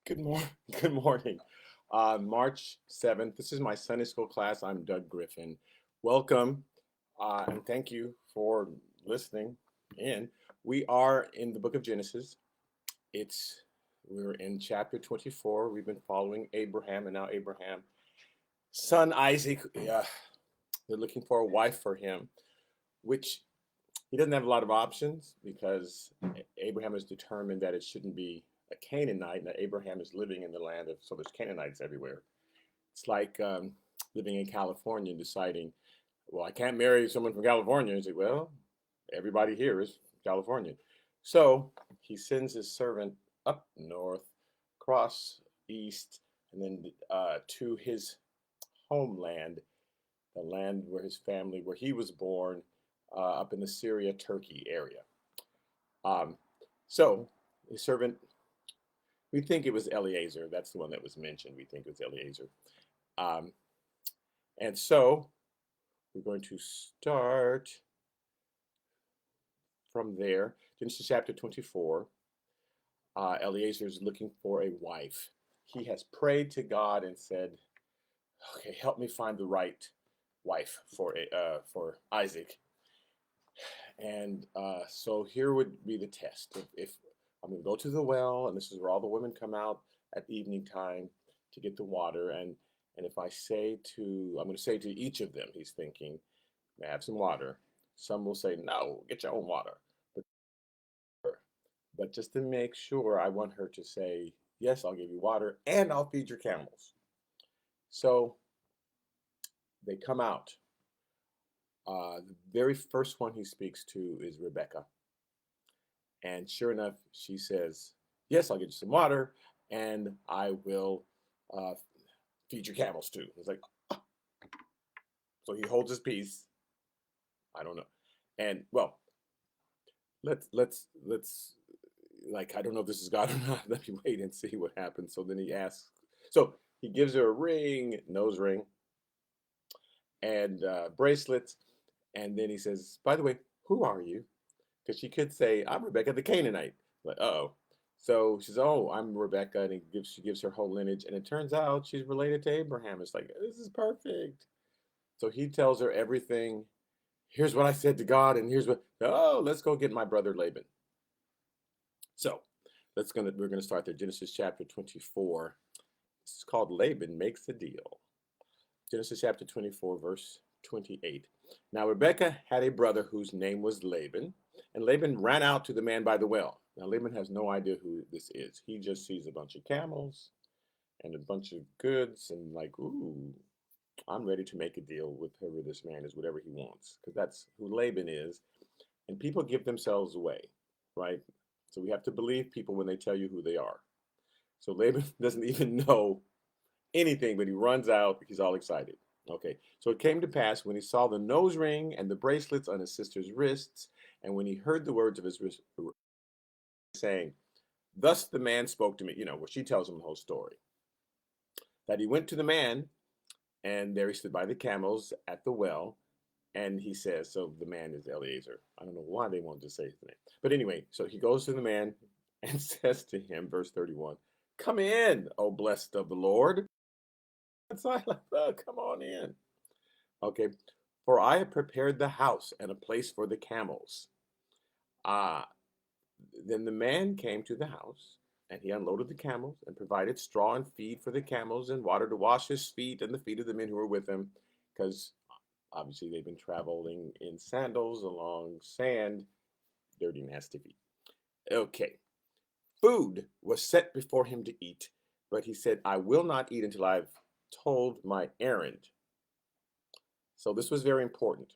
Good morning. Good morning. March 7th. This is my Sunday school class. I'm Doug Griffin. Welcome, and thank you for listening in. We are in the book of Genesis. We're in chapter 24. We've been following Abraham, and now Abraham, son Isaac, they're looking for a wife for him, which he doesn't have a lot of options because Abraham is determined that it shouldn't be a Canaanite, and that Abraham is living in the land of, so there's Canaanites everywhere. It's like living in California and deciding, well, I can't marry someone from California. And say, well, everybody here is California. So he sends his servant up north, across east, and then to his homeland, the land where his family, where he was born, up in the Syria, Turkey area. Um, so his servant, we think it was Eliezer. That's the one that was mentioned. We think it was Eliezer. Um, and so we're going to start from there. Genesis chapter 24. Eliezer is looking for a wife. He has prayed to God and said, okay, help me find the right wife for Isaac. And so here would be the test. If I'm going to go to the well, and this is where all the women come out at evening time to get the water, and if I say to, I'm going to say to each of them, he's thinking, may I have some water? Some will say, no, get your own water. But, but just to make sure, I want her to say, yes, I'll give you water, and I'll feed your camels. So they come out. The very first one he speaks to is Rebecca. And sure enough, she says, yes, I'll get you some water and I will uh, feed your camels too. It's like, "Ah." So he holds his peace. I don't know. And well, let's like, I don't know if this is God or not. Let me wait and see what happens. So then he asks, so he gives her a ring, nose ring, and bracelets. And then he says, by the way, who are you? Because she could say, I'm Rebecca the Canaanite. Like, oh. So she says, oh, I'm Rebecca, and she gives her whole lineage, and it turns out she's related to Abraham. It's like, this is perfect. So he tells her everything. Here's what I said to God, and here's what, oh, let's go get my brother Laban. So we're gonna start there. Genesis chapter 24. This is called Laban Makes a Deal. Genesis chapter 24, verse 28. Now Rebekah had a brother whose name was Laban, and Laban ran out to the man by the well. Now Laban has no idea who this is. He just sees a bunch of camels and a bunch of goods and like, ooh, I'm ready to make a deal with whoever this man is, whatever he wants, because that's who Laban is. And people give themselves away, right? So we have to believe people when they tell you who they are. So Laban doesn't even know anything, but he runs out. He's all excited. Okay, so it came to pass when he saw the nose ring and the bracelets on his sister's wrists, and when he heard the words of his saying, thus the man spoke to me, where she tells him the whole story. That he went to the man, and there he stood by the camels at the well, and he says, so the man is Eliezer. I don't know why they wanted to say his name. But anyway, so he goes to the man and says to him, verse 31, come in, O blessed of the Lord. So I like, oh, come on in. Okay, for I have prepared the house and a place for the camels. Ah, then the man came to the house, and he unloaded the camels and provided straw and feed for the camels and water to wash his feet and the feet of the men who were with him, because obviously they've been traveling in sandals along sand, dirty, nasty feet. Okay, food was set before him to eat, but he said, I will not eat until I've told my errand. So this was very important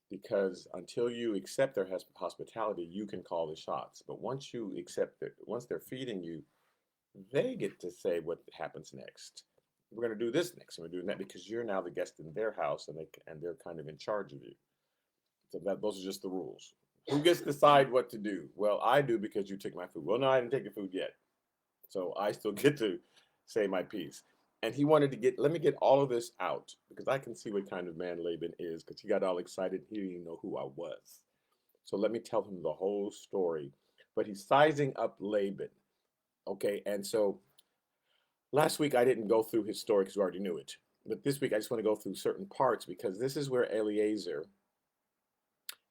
because until you accept their hospitality, you can call the shots. But once you accept it, once they're feeding you, they get to say what happens next. We're going to do this next, and we're doing that because you're now the guest in their house, and they're kind of in charge of you. So those are just the rules. Who gets to decide what to do? Well, I do because you took my food. Well, no, I didn't take your food yet, so I still get to say my piece. And he wanted to let me get all of this out because I can see what kind of man Laban is because he got all excited. He didn't even know who I was. So let me tell him the whole story. But he's sizing up Laban. Okay, and so Last week I didn't go through his story because we already knew it. But this week I just want to go through certain parts because this is where Eliezer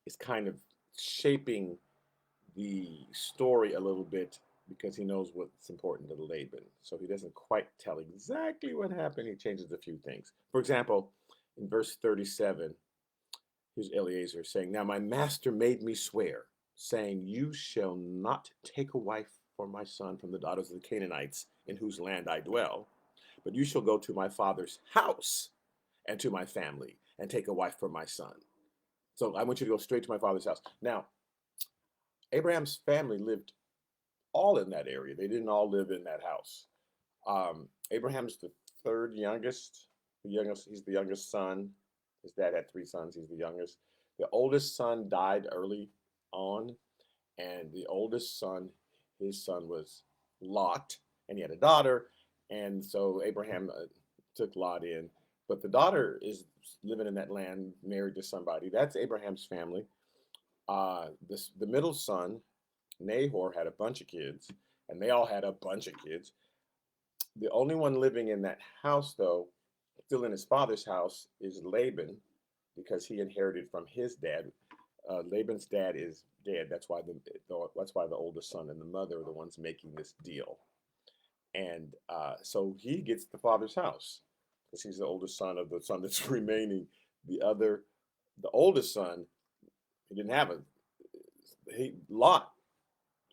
is kind of shaping the story a little bit because he knows what's important to Laban. So he doesn't quite tell exactly what happened. He changes a few things. For example, in verse 37, here's Eliezer saying, "Now my master made me swear, saying, you shall not take a wife for my son from the daughters of the Canaanites in whose land I dwell, but you shall go to my father's house and to my family and take a wife for my son." So I want you to go straight to my father's house. Now, Abraham's family lived all in that area. They didn't all live in that house. Abraham's the third youngest. The youngest, he's the youngest son. His dad had three sons. He's the youngest. The oldest son died early on, and the oldest son, his son was Lot, and he had a daughter, and so Abraham took Lot in. But the daughter is living in that land, married to somebody. That's Abraham's family. The middle son, Nahor, had a bunch of kids, and they all had a bunch of kids. The only one living in that house, though, still in his father's house, is Laban, because he inherited from his dad. Laban's dad is dead. That's why the oldest son and the mother are the ones making this deal, and so he gets the father's house because he's the oldest son of the son that's remaining. The oldest son, he didn't have a Lot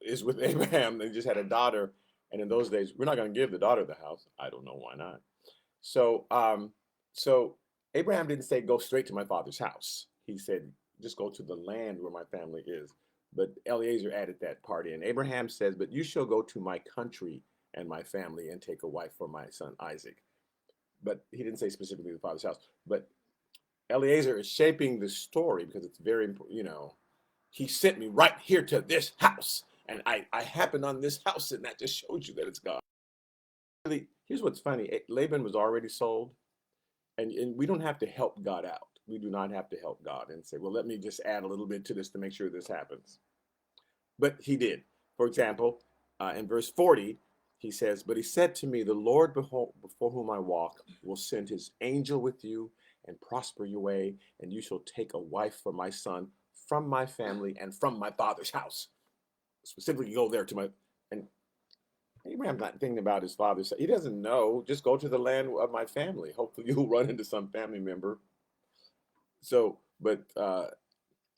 is with Abraham. They just had a daughter, and in those days, we're not going to give the daughter the house. I don't know why not. So, so Abraham didn't say go straight to my father's house. He said just go to the land where my family is. But Eliezer added that part in. Abraham says, "But you shall go to my country and my family and take a wife for my son Isaac." But he didn't say specifically the father's house. But Eliezer is shaping the story because it's very important. He sent me right here to this house, and I happened on this house, and that just shows you that it's God. Really, here's what's funny. Laban was already sold, and we don't have to help God out. We do not have to help God and say, well, let me just add a little bit to this to make sure this happens. But he did. For example, in verse 40, he says, "But he said to me, the Lord before whom I walk will send his angel with you and prosper your way, and you shall take a wife for my son from my family and from my father's house." Specifically, go there to my, and Abraham's not thinking about his father's. He doesn't know. Just go to the land of my family. Hopefully, you'll run into some family member. So, but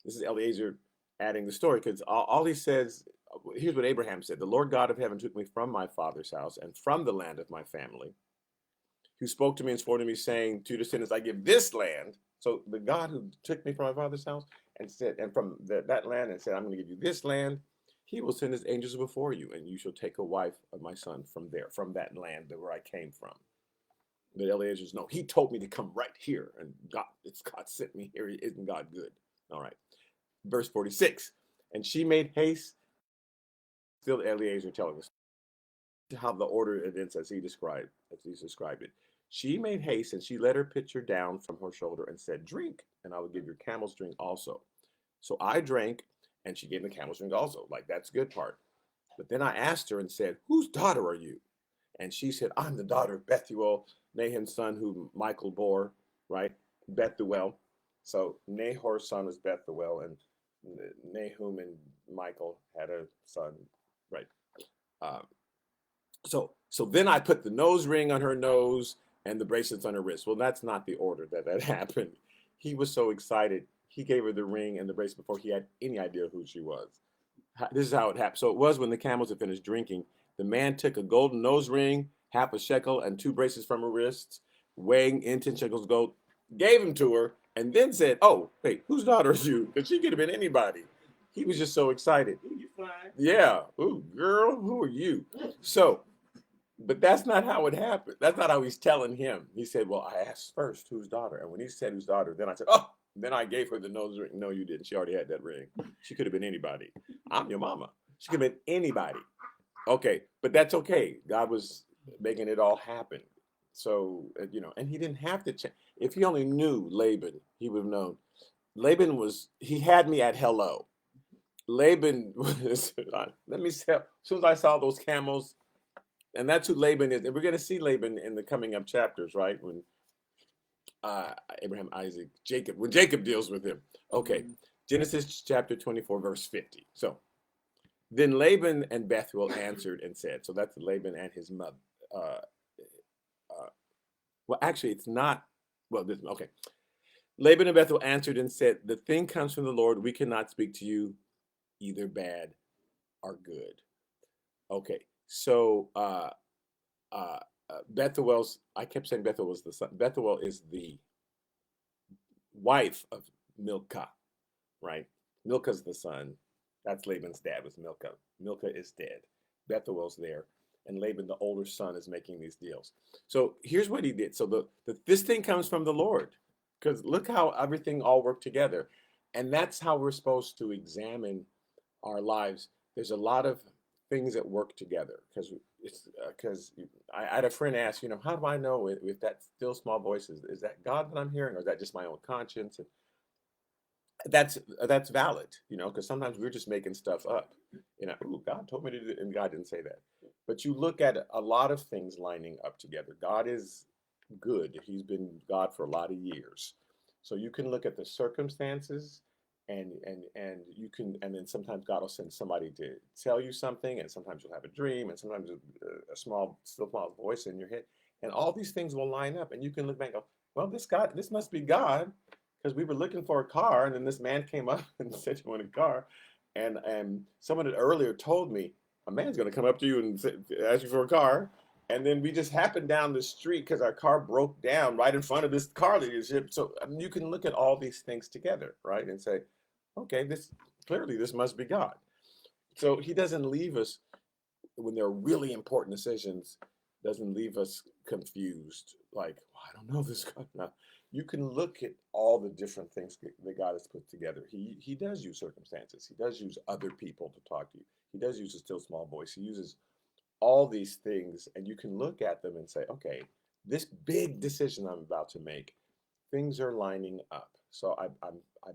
this is Eliezer adding the story because all he says. Here's what Abraham said: "The Lord God of heaven took me from my father's house and from the land of my family, who spoke to me and swore to me, saying, to your descendants, I give this land." So the God who took me from my father's house and said, and from that land, and said, "I'm going to give you this land," he will send his angels before you, and you shall take a wife of my son from there, from that land where I came from. But Eliezer's, no, he told me to come right here, and God sent me here. Isn't God good? All right. Verse 46, "And she made haste," still Eliezer telling us how the order of events as he's described it. "She made haste, and she let her pitcher down from her shoulder and said, 'Drink, and I will give your camels drink also.' So I drank, and she gave the camels drink also." Like, that's the good part. "But then I asked her and said, 'Whose daughter are you?' And she said, 'I'm the daughter of Bethuel, Nahum's son, whom Michael bore,'" right? Bethuel. So Nahor's son is Bethuel, and Nahum and Michael had a son, right? Um, so then I put the nose ring on her nose and the bracelets on her wrist. Well, that's not the order that happened. He was so excited. He gave her the ring and the bracelet before he had any idea who she was. This is how it happened. So it was when the camels had finished drinking. The man took a golden nose ring, half a shekel, and two bracelets from her wrists, weighing in 10 shekels of gold, gave him to her, and then said, "Oh, wait, whose daughter is you?" Because she could have been anybody. He was just so excited. "Ooh, you fine." Yeah. "Ooh, girl, who are you?" So, but that's not how it happened. That's not how he's telling him. He said, "Well, I asked first whose daughter." And when he said whose daughter, then I said, "Oh," then I gave her the nose ring. "No, you didn't. She already had that ring. She could have been anybody. I'm your mama. She could have been anybody." Okay, but that's okay. God was making it all happen. So, and he didn't have to change. If he only knew Laban, he would have known. He had me at hello. Laban was, let me say, as soon as I saw those camels, and that's who Laban is. And we're going to see Laban in the coming up chapters, right? When Abraham, Isaac, Jacob, when Jacob deals with him. Okay, Genesis chapter 24, verse 50. So then Laban and Bethuel answered and said, so that's Laban and his mother. Uh, well, actually, it's not. Well, okay. Laban and Bethuel answered and said, the thing comes from the Lord. We cannot speak to you either bad or good. Okay, so Bethuel's, I kept saying Bethuel was the son. Bethuel is the wife of Milcah, right? Milcah's the son. That's Laban's dad, was Milcah. Milcah is dead. Bethuel's there. And Laban, the older son, is making these deals. So here's what he did. So this thing comes from the Lord, because look how everything all worked together. And that's how we're supposed to examine our lives. There's a lot of things that work together, because I had a friend ask, how do I know if that still small voice is that God that I'm hearing, or is that just my own conscience? And that's valid, because sometimes we're just making stuff up. Ooh, God told me to do it, and God didn't say that. But you look at a lot of things lining up together. God is good. He's been God for a lot of years. So you can look at the circumstances, and you can, and then sometimes God will send somebody to tell you something, and sometimes you'll have a dream, and sometimes a small voice in your head, and all these things will line up, and you can look back and go, well, this must be God, because we were looking for a car, and then this man came up and said you want a car, and someone had earlier told me a man's going to come up to you and ask you for a car, and then we just happened down the street because our car broke down right in front of this car dealership. So you can look at all these things together, right, and say, okay, this must be God. So he doesn't leave us when there are really important decisions. Doesn't leave us confused, like, well, I don't know this God. No, you can look at all the different things that God has put together. He does use circumstances. He does use other people to talk to you. He does use a still small voice. He uses all these things, and you can look at them and say, okay, this big decision I'm about to make, things are lining up. So I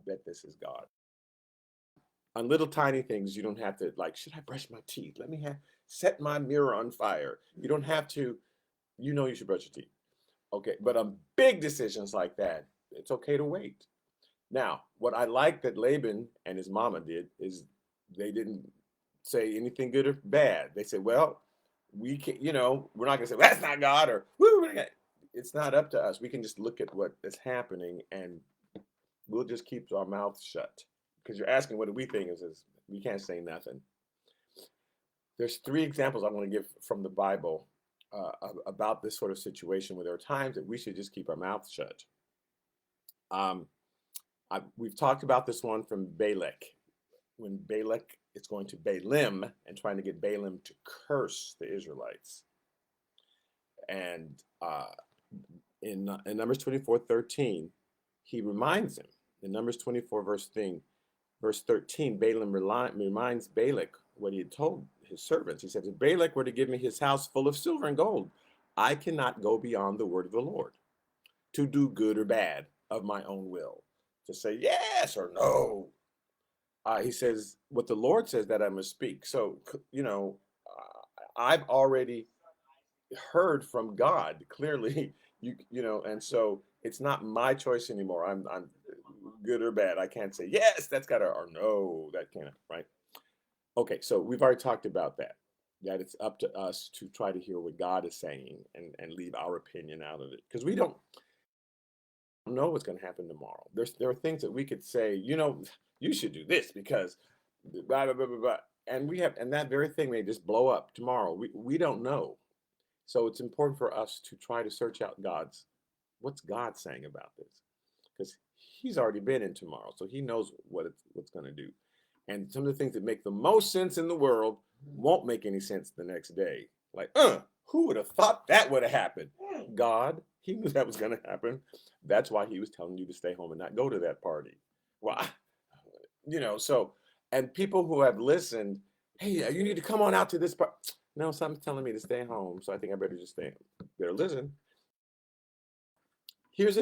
bet this is God. On little tiny things, you don't have to, like, should I brush my teeth? Let me set my mirror on fire. You don't have to, you should brush your teeth. Okay, but on big decisions like that, it's okay to wait. Now, what I like that Laban and his mama did is they didn't say anything good or bad. They said, well, we can, we're not going to say, well, that's not God, or, woo, it's not up to us. We can just look at what is happening, and we'll just keep our mouths shut. Because you're asking what do we think is we can't say nothing. There's 3 examples I want to give from the Bible about this sort of situation where there are times that we should just keep our mouths shut. We've talked about this one from Balak, when Balak is going to Balaam and trying to get Balaam to curse the Israelites. And in Numbers 24:13, he reminds him. In Numbers 24, verse 13, Balaam reminds Balak what he had told his servants. He said, if Balak were to give me his house full of silver and gold, I cannot go beyond the word of the Lord to do good or bad of my own will, to say yes or no. He says, what the Lord says that I must speak. So, I've already heard from God clearly, and so it's not my choice anymore. I'm good or bad. I can't say, yes, that's got to, or no, that can't, right? Okay, so we've already talked about that it's up to us to try to hear what God is saying and leave our opinion out of it, because we don't know what's going to happen tomorrow. There are things that we could say, you should do this because blah, blah, blah, blah, blah. And that very thing may just blow up tomorrow. We don't know. So it's important for us to try to search out what's God saying about this, because he's already been in tomorrow. So he knows what's going to do. And some of the things that make the most sense in the world won't make any sense the next day. Like, who would have thought that would have happened? God, he knew that was going to happen. That's why he was telling you to stay home and not go to that party. Why? So, and people who have listened, hey, you need to come on out to this part. No, something's telling me to stay home, so I think I better just stay home. Better listen. Here's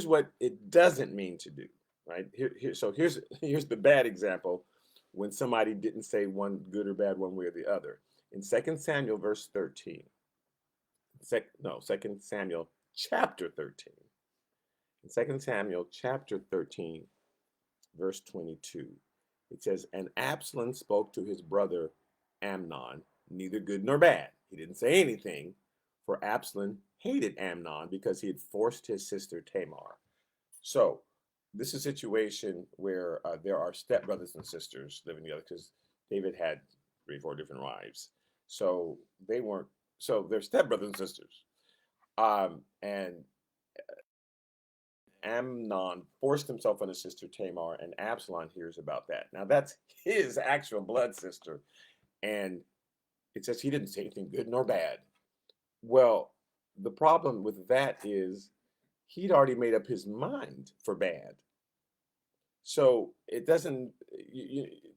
what it doesn't mean to do, right? So here's the bad example when somebody didn't say one good or bad one way or the other. In Second Samuel verse 13, Second Samuel chapter 13. In Second Samuel chapter 13, verse 22, it says, and Absalom spoke to his brother Amnon, neither good nor bad. He didn't say anything, for Absalom hated Amnon because he had forced his sister Tamar. So this is a situation where there are stepbrothers and sisters living together because David had 3, 4 different wives. So they weren't, so they're stepbrothers and sisters. And Amnon forced himself on his sister Tamar, and Absalom hears about that. Now that's his actual blood sister, and it says he didn't say anything good nor bad. Well, the problem with that is he'd already made up his mind for bad. So it doesn't,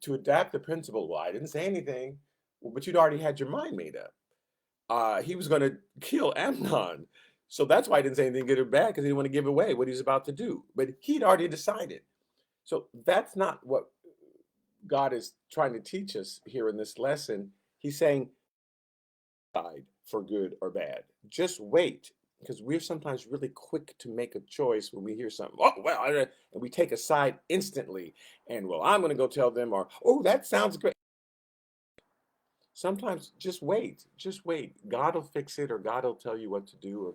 to adapt the principle, well, I didn't say anything, well, but you'd already had your mind made up. He was going to kill Amnon. So that's why he didn't say anything good or bad, because he didn't want to give away what he was about to do. But he'd already decided. So that's not what God is trying to teach us here in this lesson. He's saying, decide for good or bad. Just wait, because we're sometimes really quick to make a choice when we hear something. Oh, well, and we take a side instantly. And, well, I'm going to go tell them, or, oh, that sounds great. Sometimes just wait, just wait. God will fix it, or God will tell you what to do,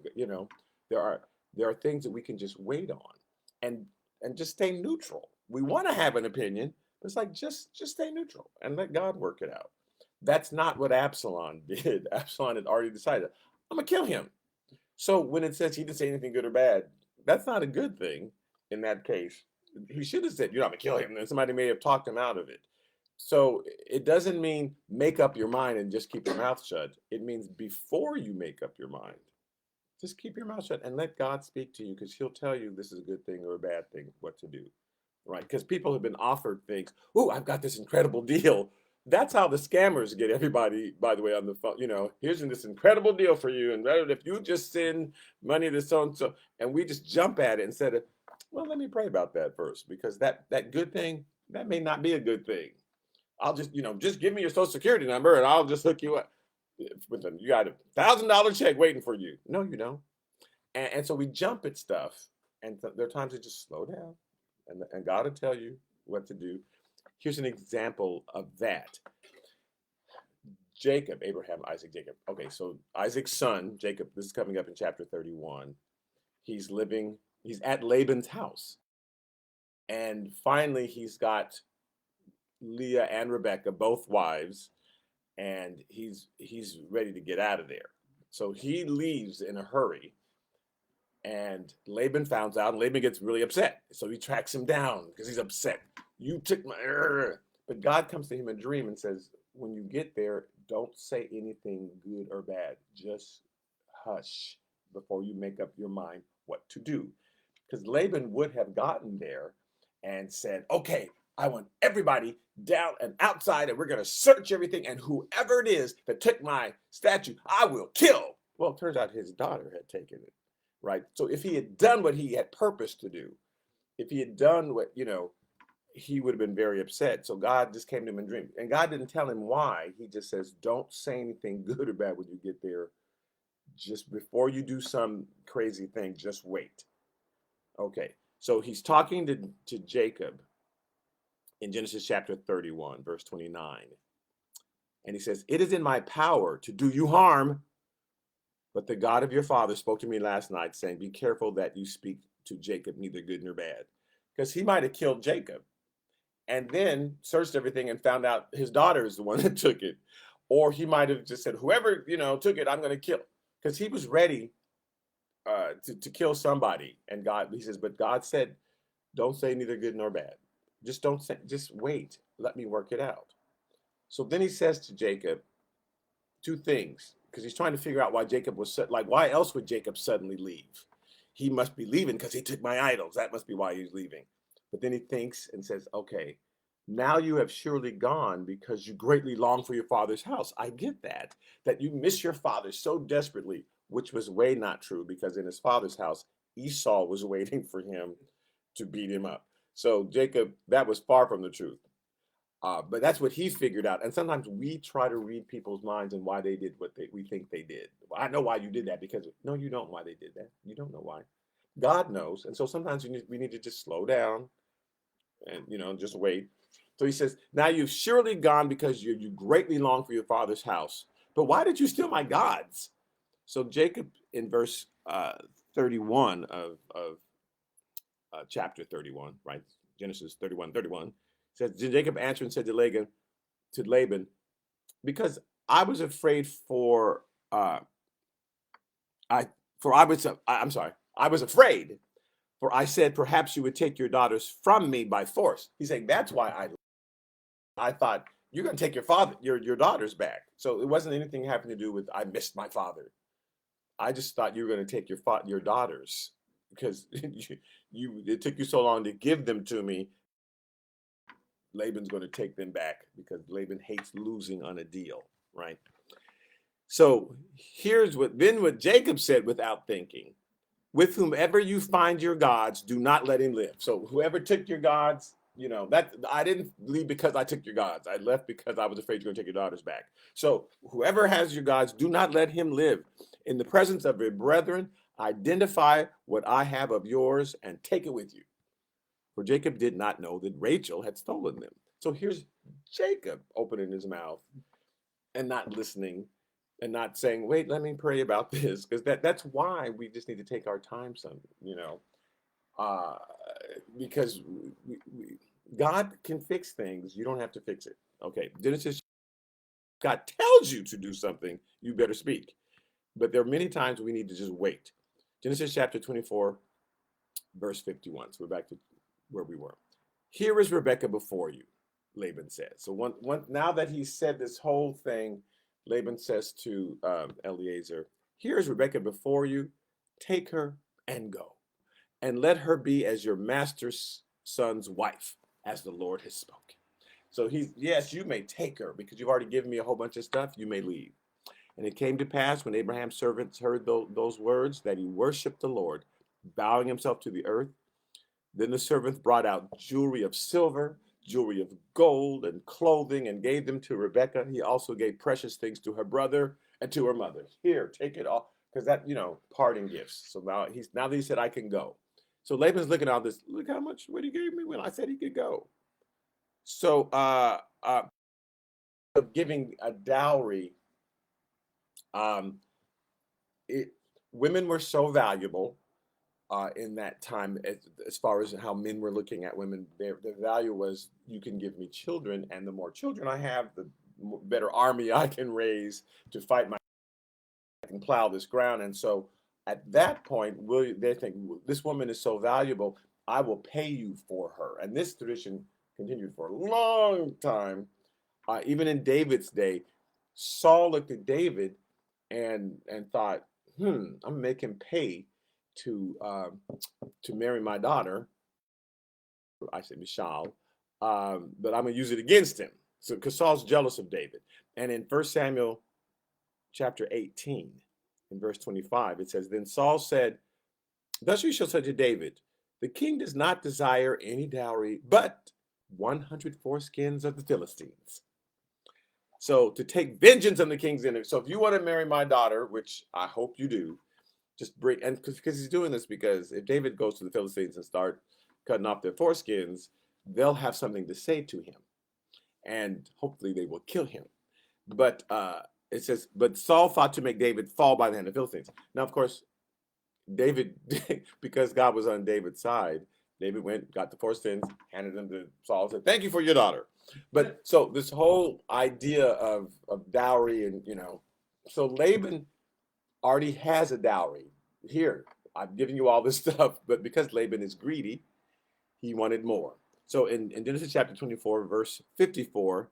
or there are things that we can just wait on, and just stay neutral. We want to have an opinion, but it's like just stay neutral and let God work it out. That's not what Absalom did. Absalom had already decided, I'm gonna kill him. So when it says he didn't say anything good or bad, that's not a good thing in that case. He should have said, you're not gonna kill him, and somebody may have talked him out of it. So it doesn't mean make up your mind and just keep your mouth shut. It means before you make up your mind, just keep your mouth shut and let God speak to you, because he'll tell you this is a good thing or a bad thing, what to do, right? Because people have been offered things. Oh, I've got this incredible deal. That's how the scammers get everybody, by the way, on the phone. Here's this incredible deal for you. And if you just send money to so and so, and we just jump at it instead of, well, let me pray about that first, because that good thing, that may not be a good thing. I'll just give me your social security number and I'll just hook you up with them. You got $1,000 check waiting for you. No, you don't. And so we jump at stuff, and there are times to just slow down, and God will tell you what to do. Here's an example of that. Jacob, Abraham, Isaac, Jacob. Okay, so Isaac's son, Jacob, this is coming up in chapter 31. He's at Laban's house. And finally, he's got Leah and Rebecca, both wives, and he's ready to get out of there. So he leaves in a hurry, and Laban finds out, and Laban gets really upset. So he tracks him down because he's upset. You took my But God comes to him in a dream and says, when you get there, don't say anything good or bad. Just hush before you make up your mind what to do. Because Laban would have gotten there and said, okay, I want everybody down and outside, and we're going to search everything, and whoever it is that took my statue, I will kill. Well, it turns out his daughter had taken it, right? So if he had done what he had purposed to do, if he had done what, he would have been very upset. So God just came to him in a dream. And God didn't tell him why. He just says, don't say anything good or bad when you get there. Just before you do some crazy thing, just wait. Okay, so he's talking to Jacob in Genesis chapter 31, verse 29. And he says, it is in my power to do you harm, but the God of your father spoke to me last night, saying, be careful that you speak to Jacob neither good nor bad. Because he might have killed Jacob and then searched everything and found out his daughter is the one that took it. Or he might have just said, whoever, took it, I'm going to kill. Because he was ready to kill somebody. And God, he says, but God said, don't say neither good nor bad. Just don't say, just wait. Let me work it out. So then he says to Jacob two things, because he's trying to figure out why Jacob was why else would Jacob suddenly leave? He must be leaving because he took my idols. That must be why he's leaving. But then he thinks and says, okay, now you have surely gone because you greatly long for your father's house. I get that you miss your father so desperately, which was way not true, because in his father's house, Esau was waiting for him to beat him up. So Jacob, that was far from the truth. But that's what he figured out. And sometimes we try to read people's minds and why they did what we think they did. Well, I know why you did that because no, you don't why they did that. You don't know why. God knows. And so sometimes we need to just slow down and, just wait. So he says, now you've surely gone because you greatly long for your father's house. But why did you steal my gods? So Jacob in verse 31 of chapter 31, right? Genesis 31:31 says, Jacob answered and said to Laban, because I was afraid for I'm sorry, I was afraid, for I said perhaps you would take your daughters from me by force. He's saying that's why I thought you're going to take your daughters back. So it wasn't anything having to do with I missed my father. I just thought you were going to take your daughters because it took you so long to give them to me. Laban's going to take them back because Laban hates losing on a deal, right? So here's what Jacob said without thinking. With whomever you find your gods, do not let him live. So whoever took your gods, that I didn't leave because I took your gods. I left because I was afraid you're going to take your daughters back. So whoever has your gods, do not let him live. In the presence of your brethren, identify what I have of yours and take it with you. For Jacob did not know that Rachel had stolen them. So here's Jacob opening his mouth and not listening and not saying, wait, let me pray about this. Because that's why we just need to take our time because God can fix things. You don't have to fix it. Okay, Genesis, God tells you to do something, you better speak. But there are many times we need to just wait. Genesis chapter 24, verse 51. So we're back to where we were. Here is Rebekah before you, Laban says. So now that he said this whole thing, Laban says to Eliezer, here is Rebekah before you. Take her and go. And let her be as your master's son's wife, as the Lord has spoken. So yes, you may take her because you've already given me a whole bunch of stuff. You may leave. And it came to pass when Abraham's servants heard those words that he worshiped the Lord, bowing himself to the earth. Then the servants brought out jewelry of silver, jewelry of gold, and clothing, and gave them to Rebekah. He also gave precious things to her brother and to her mother. Here, take it all, because that, parting gifts. So now that he said, I can go. So Laban's looking at all this. Look how much what he gave me when I said he could go. So giving a dowry, women were so valuable in that time as far as how men were looking at women. Their value was, you can give me children, and the more children I have, the better army I can raise to fight I can plow this ground. And so at that point, they think, this woman is so valuable, I will pay you for her. And this tradition continued for a long time. Even in David's day, Saul looked at David and thought, I'm gonna make him pay to marry my daughter. I said Michal, but I'm gonna use it against him. So because Saul's jealous of David. And in 1 Samuel chapter 18, in verse 25, it says, then Saul said, thus you shall say to David, the king does not desire any dowry, but 100 foreskins of the Philistines. So to take vengeance on the king's enemy. So if you want to marry my daughter, which I hope you do, just bring, and because he's doing this because if David goes to the Philistines and start cutting off their foreskins, they'll have something to say to him, and hopefully they will kill him. But it says, but Saul thought to make David fall by the hand of the Philistines. Now, of course, David, because God was on David's side, David went, got the foreskins, handed them to Saul, said, thank you for your daughter. But so this whole idea of dowry and, so Laban already has a dowry. Here, I'm giving you all this stuff, but because Laban is greedy, he wanted more. So in Genesis chapter 24, verse 54,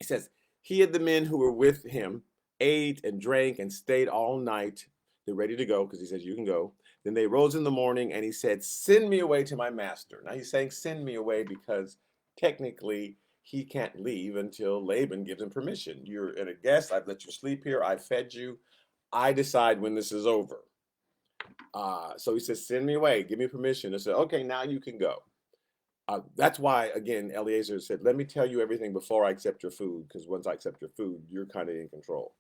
it says, he and the men who were with him ate and drank and stayed all night. They're ready to go because he says, you can go. Then they rose in the morning and he said, send me away to my master. Now he's saying, send me away because technically he can't leave until Laban gives him permission. You're a guest. I've let you sleep here. I fed you. I decide when this is over. So he says, send me away. Give me permission. I said, okay, now you can go. That's why, again, Eliezer said, let me tell you everything before I accept your food, because once I accept your food, you're kind of in control.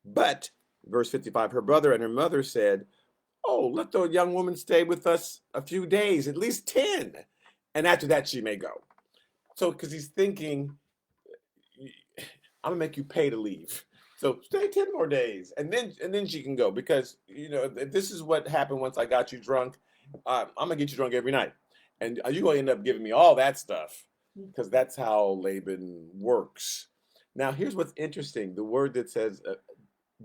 But, verse 55, her brother and her mother said, oh, let the young woman stay with us a few days, at least 10. And after that, she may go. So, because he's thinking, I'm gonna make you pay to leave. So stay 10 more days, and then she can go, because this is what happened once I got you drunk. I'm gonna get you drunk every night, and you're gonna end up giving me all that stuff, because that's how Laban works. Now, here's what's interesting: the word that says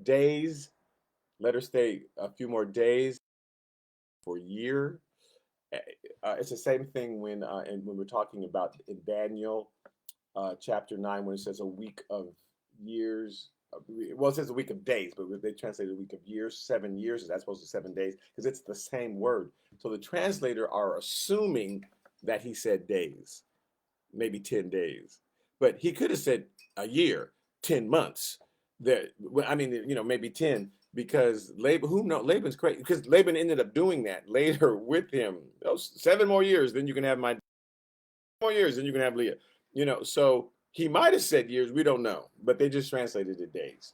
days, let her stay a few more days for year. It's the same thing when we're talking about in Daniel chapter 9, when it says a week of years. Well, it says a week of days, but they translated a week of years, 7 years. Is that supposed to 7 days? Because it's the same word. So the translator are assuming that he said days, maybe 10 days. But he could have said a year, 10 months. I mean, maybe 10, because Laban, who knows? Laban's crazy, because Laban ended up doing that later with him. Oh, 7 more years, then you can have my more years, then you can have Leah. So he might have said years, we don't know, but they just translated it days.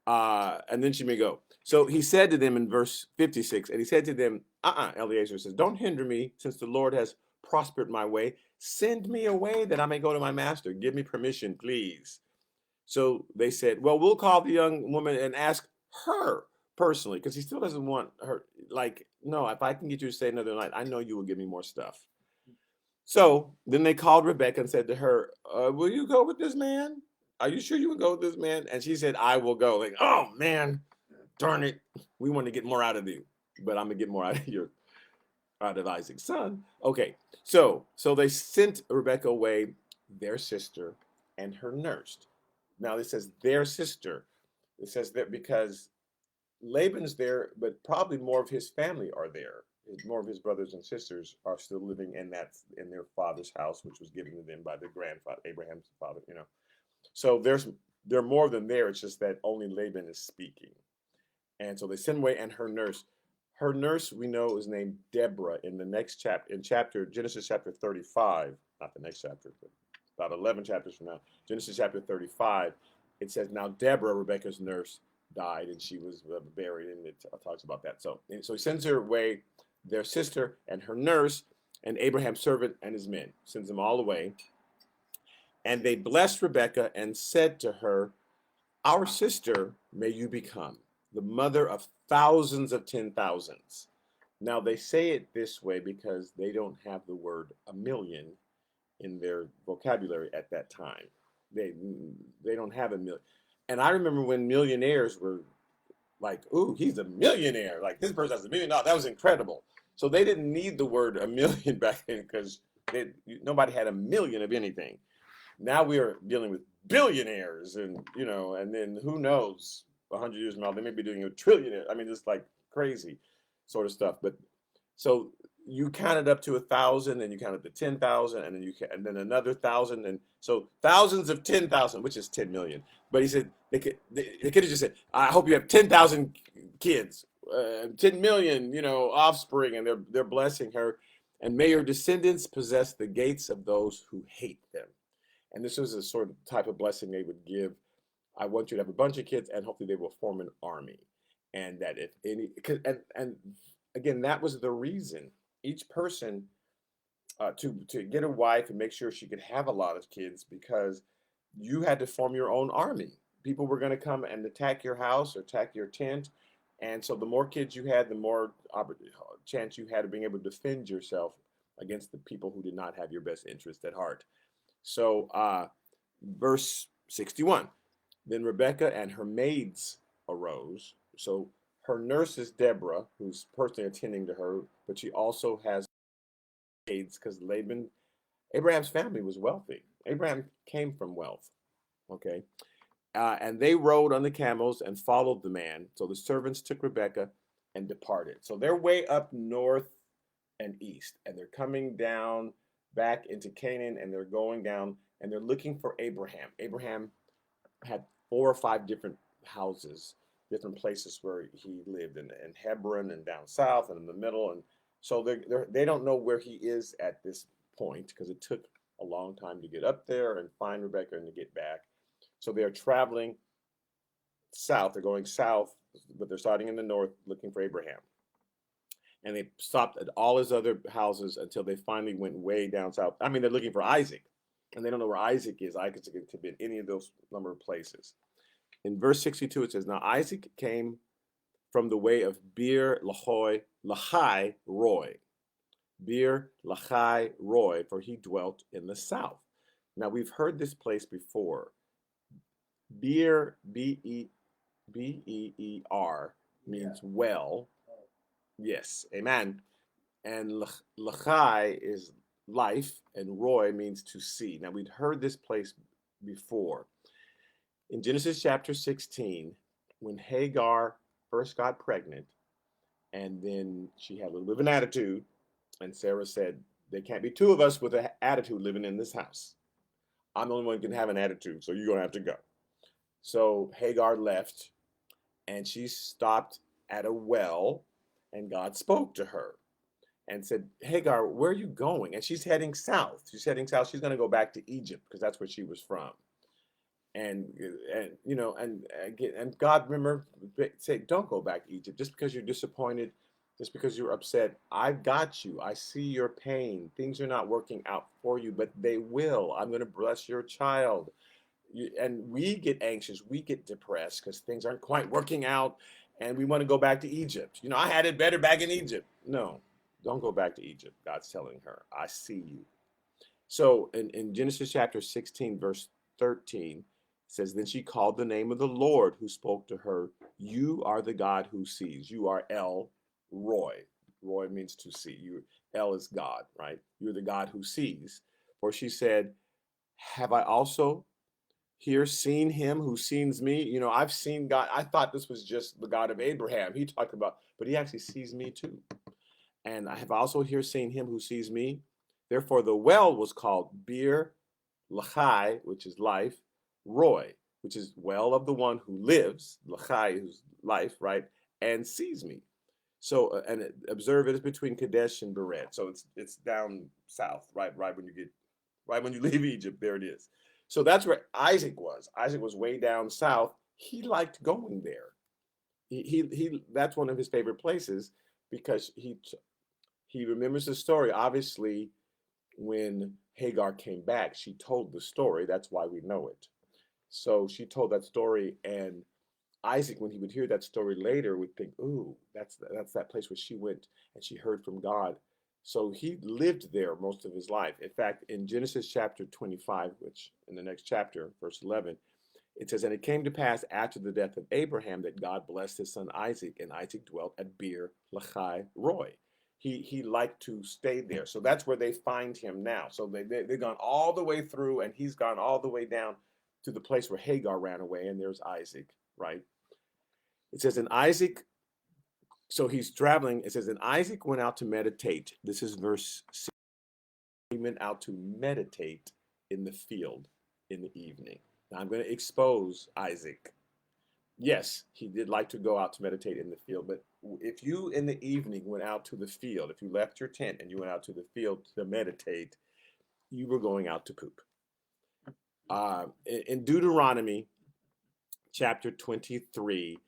And then she may go. So he said to them in verse 56, and he said to them, Eliezer says, don't hinder me, since the Lord has prospered my way. Send me away that I may go to my master. Give me permission, please. So they said, well, we'll call the young woman and ask her personally, because he still doesn't want her. Like, no, if I can get you to stay another night, I know you will give me more stuff. So then they called Rebecca and said to her, will you go with this man? Are you sure you would go with this man? And she said, I will go. Like, oh man, darn it. We want to get more out of you, but I'm gonna get more out of Isaac's son. Okay, so they sent Rebecca away, their sister, and her nurse. Now it says their sister. It says that because Laban's there, but probably more of his family are there. More of his brothers and sisters are still living in their father's house, which was given to them by their grandfather, Abraham's father. So there are more than there. It's just that only Laban is speaking, and so they send away. And her nurse, we know is named Deborah in the next chapter, in Genesis chapter 35, not the next chapter, but about 11 chapters from now, Genesis chapter 35. It says, now Deborah, Rebecca's nurse, died, and she was buried, and it talks about that. So he sends her away, their sister and her nurse, and Abraham's servant and his men, sends them all away. And they blessed Rebekah and said to her, our sister may you become, the mother of thousands of 10,000s. Now they say it this way because they don't have the word a million in their vocabulary at that time. They don't have a million. And I remember when millionaires were like, ooh, he's a millionaire. Like, this person has $1 million. That was incredible. So they didn't need the word a million back then, because nobody had a million of anything. Now we are dealing with billionaires, and and then who knows, 100 years from now they may be doing a trillionaire. I mean, just like crazy sort of stuff. But so you counted up to 1,000, and you counted to 10,000, and then another 1,000, and so thousands of 10,000, which is 10 million. But he said they could have just said, I hope you have 10,000 kids, 10 million, offspring, and they're blessing her, and may your descendants possess the gates of those who hate them. And this was a sort of type of blessing they would give. I want you to have a bunch of kids, and hopefully they will form an army. And that if any, and again, that was the reason each person to get a wife and make sure she could have a lot of kids, because you had to form your own army. People were going to come and attack your house or attack your tent. And so the more kids you had, the more chance you had of being able to defend yourself against the people who did not have your best interest at heart. So verse 61, then Rebekah and her maids arose. So her nurse is Deborah, who's personally attending to her, but she also has maids, because Abraham's family was wealthy. Abraham came from wealth. Okay. And they rode on the camels and followed the man. So the servants took Rebekah and departed. So they're way up north and east, and they're coming down back into Canaan, and they're going down, and they're looking for Abraham. Abraham had 4 or 5 different houses, different places where he lived, in Hebron and down south and in the middle. And so they don't know where he is at this point because it took a long time to get up there and find Rebecca and to get back. So they're traveling south. They're going south, but they're starting in the north looking for Abraham. And they stopped at all his other houses until they finally went way down south. I mean, they're looking for Isaac, and they don't know where Isaac is. Isaac could be in any of those number of places. In verse 62, it says, "Now Isaac came from the way of Beer Lahai Roy. Beer Lahai Roy, for he dwelt in the south." Now we've heard this place before. Beer, B-E-E-R, means well. Yes, amen. And Lachai is life, and Roy means to see. Now we'd heard this place before. In Genesis chapter 16, when Hagar first got pregnant, and then she had a little bit of an attitude, and Sarah said, "There can't be two of us with an attitude living in this house. I'm the only one who can have an attitude, so you're going to have to go." So Hagar left, and she stopped at a well, and God spoke to her and said, "Hagar, where are you going?" And she's heading south. She's heading south. She's going to go back to Egypt because that's where she was from. And you know, and God, remember, say, "Don't go back to Egypt just because you're disappointed, just because you're upset. I've got you. I see your pain. Things are not working out for you, but they will. I'm going to bless your child." And we get anxious, we get depressed because things aren't quite working out, and we want to go back to Egypt. You know, I had it better back in Egypt. No, don't go back to Egypt. God's telling her, "I see you." So in Genesis chapter 16, verse 13, it says, "Then she called the name of the Lord who spoke to her, 'You are the God who sees. You are El Roy." Roy means to see. You, El is God, right? You're the God who sees. For she said, "Have I also here seen him who sees me?" You know, I've seen God. I thought this was just the God of Abraham. He talked about, but he actually sees me too. "And I have also here seen him who sees me. Therefore, the well was called Bir Lachai, which is life, Roy, which is well of the one who lives, Lachai, who's life, right, and sees me." So, and observe, it is between Kadesh and Bered. So it's down south, right when you get, right when you leave Egypt, there it is. So that's where Isaac was. Isaac was way down south. He liked going there. He that's one of his favorite places because he remembers the story. Obviously, when Hagar came back, she told the story. That's why we know it. So she told that story, and Isaac, when he would hear that story later, would think, "Ooh, that's that place where she went and she heard from God." So he lived there most of his life. In fact, in Genesis chapter 25, which in the next chapter, verse 11, it says, "And it came to pass after the death of Abraham that God blessed his son Isaac, and Isaac dwelt at Beer Lachai Roy." He liked to stay there. So that's where they find him now. So they've gone all the way through, and he's gone all the way down to the place where Hagar ran away, and there's Isaac, right? It says, "And Isaac," so he's traveling. It says, "And Isaac went out to meditate." This is verse 6. He went out to meditate in the field in the evening. Now I'm going to expose Isaac. Yes, he did like to go out to meditate in the field, but if you in the evening went out to the field, if you left your tent and you went out to the field to meditate, you were going out to poop. In Deuteronomy chapter 23,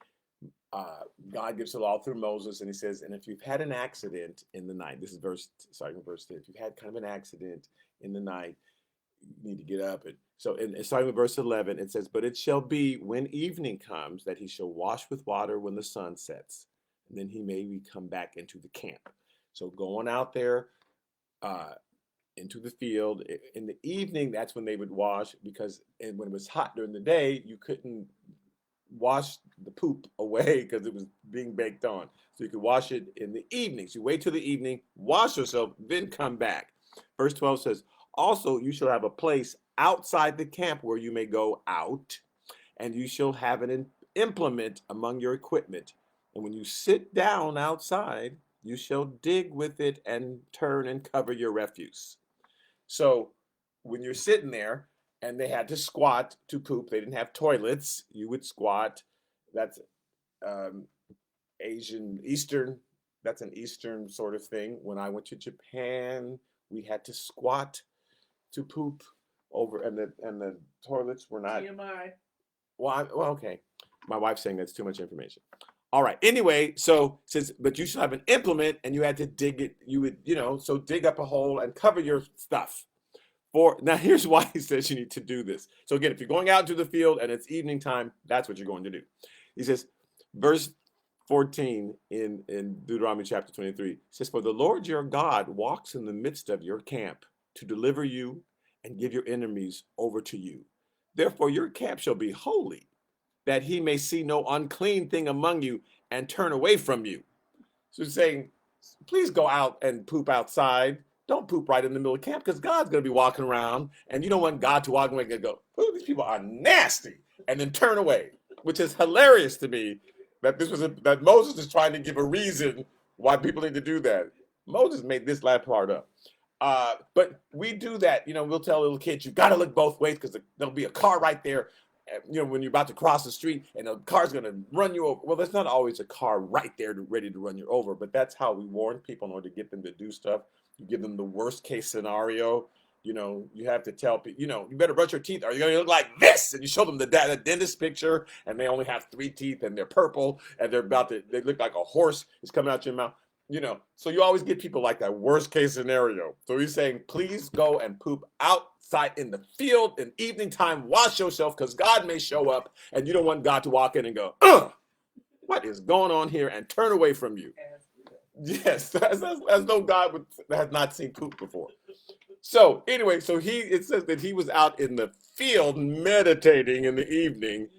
God gives the law through Moses, and he says, "And if you've had an accident in the night," this is verse 10, "if you've had kind of an accident in the night, you need to get up." And so, starting with verse 11, it says, "But it shall be when evening comes that he shall wash with water when the sun sets, and then he may come back into the camp." So going out there into the field in the evening, that's when they would wash, because when it was hot during the day, you couldn't wash the poop away because it was being baked on. So you could wash it in the evening. So you wait till the evening, wash yourself, then come back. Verse 12 says, "Also you shall have a place outside the camp where you may go out, and you shall have an implement among your equipment. And when you sit down outside, you shall dig with it and turn and cover your refuse." So when you're sitting there and they had to squat to poop, they didn't have toilets, you would squat. That's um, Eastern, that's an Eastern sort of thing. When I went to Japan, We had to squat to poop over, and the toilets were not. TMI. Well, okay. My wife's saying that's too much information. All right. Anyway, so since but you should have an implement, and you had to dig it. You would, so dig up a hole and cover your stuff. Now, here's why he says you need to do this. So again, if you're going out to the field and it's evening time, that's what you're going to do. He says, verse 14 in Deuteronomy chapter 23 says, "For the Lord your God walks in the midst of your camp to deliver you and give your enemies over to you. Therefore your camp shall be holy, that he may see no unclean thing among you and turn away from you." So he's saying, please go out and poop outside. Don't poop right in the middle of camp, because God's going to be walking around, and you don't want God to walk away and go, "Oh, these people are nasty," and then turn away, which is hilarious to me that that Moses is trying to give a reason why people need to do that. Moses made this last part up. But we do that. We'll tell little kids, you got to look both ways, because there'll be a car right there. When you're about to cross the street and the car's going to run you over. Well, there's not always a car right there ready to run you over, but that's how we warn people in order to get them to do stuff. You give them the worst case scenario. You have to tell people, you better brush your teeth or you're going to look like this. And you show them the dentist picture, and they only have 3 teeth and they're purple and they look like a horse is coming out your mouth. So you always get people like that worst case scenario. So he's saying, please go and poop outside in the field in evening time. Wash yourself, because God may show up, and you don't want God to walk in and go, "Ugh, what is going on here?" and turn away from you. Yes, as though God has not seen poop before. So anyway, it says that he was out in the field meditating in the evening.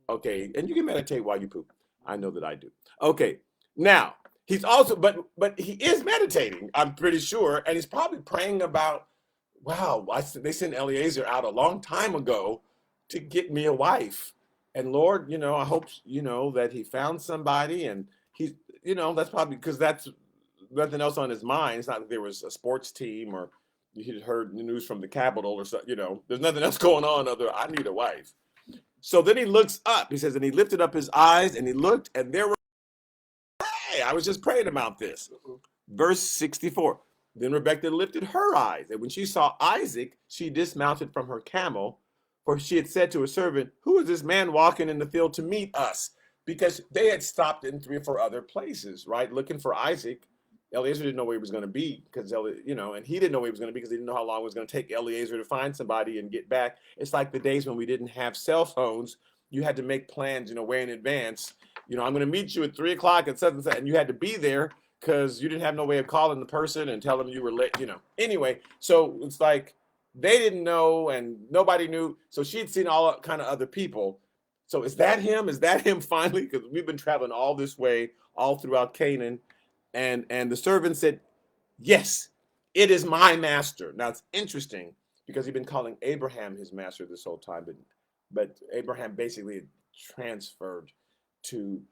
Okay, and you can meditate while you poop. I know that I do. Okay, now he's also, but he is meditating, I'm pretty sure, and he's probably praying about, wow, they sent Eliezer out a long time ago to get me a wife, and Lord, I hope that he found somebody, and that's probably because that's nothing else on his mind. It's not that there was a sports team or he heard the news from the Capitol or something. There's nothing else going on other. I need a wife. So then he looks up. He says, and he lifted up his eyes and he looked, and there were, hey, I was just praying about this. Verse 64. Then Rebekah lifted her eyes, and when she saw Isaac, she dismounted from her camel, for she had said to her servant, "Who is this man walking in the field to meet us?" Because they had stopped in 3 or 4 other places, right, looking for Isaac. Eliezer didn't know where he was going to be, because and he didn't know where he was going to be, because he didn't know how long it was going to take Eliezer to find somebody and get back. It's like the days when we didn't have cell phones. You had to make plans, way in advance. I'm going to meet you at 3 o'clock at such and such, and you had to be there, because you didn't have no way of calling the person and telling them you were late. Anyway, so it's like they didn't know and nobody knew. So she'd seen all kind of other people. So is that him? Is that him finally? Because we've been traveling all this way, all throughout Canaan. And the servant said, "Yes, it is my master." Now it's interesting, because he'd been calling Abraham his master this whole time, but Abraham basically transferred to,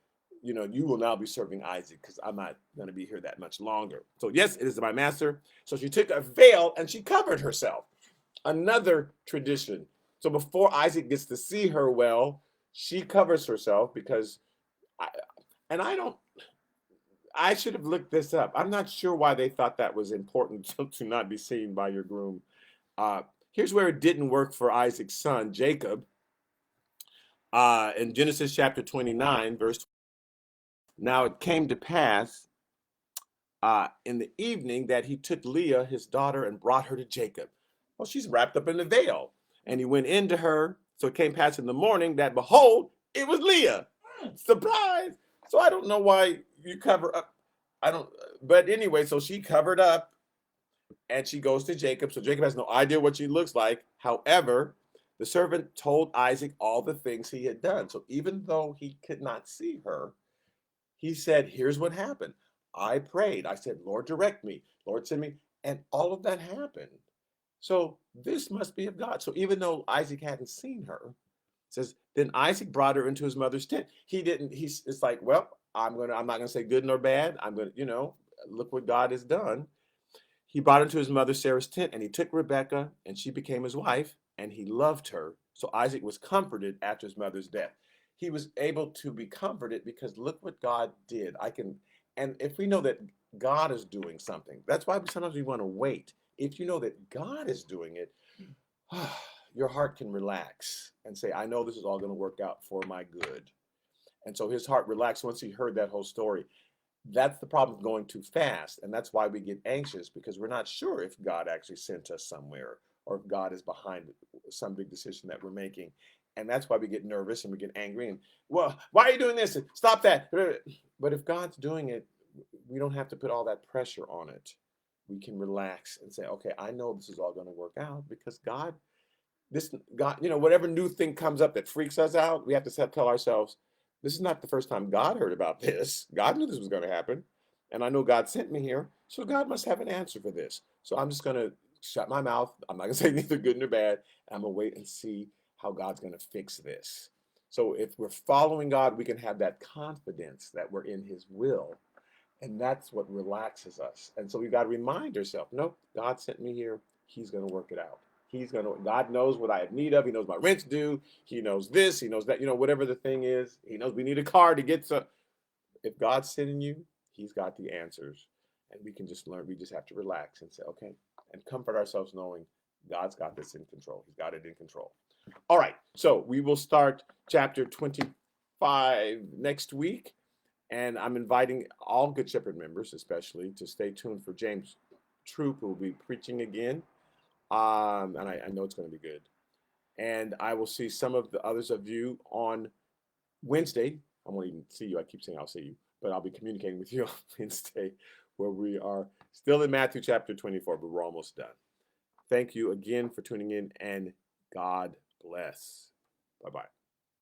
you will now be serving Isaac, because I'm not going to be here that much longer. So yes, it is my master. So she took a veil and she covered herself. Another tradition. So before Isaac gets to see her well, she covers herself, because I should have looked this up. I'm not sure why they thought that was important to not be seen by your groom. Here's where it didn't work for Isaac's son, Jacob. In Genesis chapter 29, verse. Now it came to pass in the evening that he took Leah, his daughter, and brought her to Jacob. Well, she's wrapped up in the veil. And he went into her. So it came past in the morning that, behold, it was Leah. Surprise! So I don't know why you cover up. But anyway, so she covered up and she goes to Jacob. So Jacob has no idea what she looks like. However, the servant told Isaac all the things he had done. So even though he could not see her, he said, here's what happened. I prayed. I said, Lord, direct me. Lord, send me. And all of that happened. So this must be of God. So even though Isaac hadn't seen her, it says, then Isaac brought her into his mother's tent. It's like, well, I'm not gonna say good nor bad. I'm gonna, look what God has done. He brought her to his mother Sarah's tent, and he took Rebekah, and she became his wife, and he loved her. So Isaac was comforted after his mother's death. He was able to be comforted because look what God did. And if we know that God is doing something, that's why sometimes we want to wait. If you know that God is doing it, your heart can relax and say, I know this is all going to work out for my good. And so his heart relaxed once he heard that whole story. That's the problem with going too fast. And that's why we get anxious, because we're not sure if God actually sent us somewhere or if God is behind some big decision that we're making. And that's why we get nervous and we get angry and, well, why are you doing this? Stop that. But if God's doing it, we don't have to put all that pressure on it. We can relax and say, okay, I know this is all going to work out because God, whatever new thing comes up that freaks us out, we have to tell ourselves, this is not the first time God heard about this. God knew this was going to happen. And I know God sent me here. So God must have an answer for this. So I'm just going to shut my mouth. I'm not going to say neither good nor bad. I'm going to wait and see how God's going to fix this. So if we're following God, we can have that confidence that we're in his will. And that's what relaxes us. And so we've got to remind ourselves, nope, God sent me here. He's going to work it out. God knows what I have need of. He knows my rent's due. He knows this. He knows that, whatever the thing is. He knows we need a car to get to. If God's sending you, he's got the answers. And we can just learn. We just have to relax and say, okay, and comfort ourselves knowing God's got this in control. He's got it in control. All right. So we will start chapter 25 next week. And I'm inviting all Good Shepherd members, especially, to stay tuned for James Troop, who will be preaching again. And I know it's going to be good. And I will see some of the others of you on Wednesday. I won't even see you. I keep saying I'll see you, but I'll be communicating with you on Wednesday, where we are still in Matthew chapter 24, but we're almost done. Thank you again for tuning in, and God bless. Bye-bye.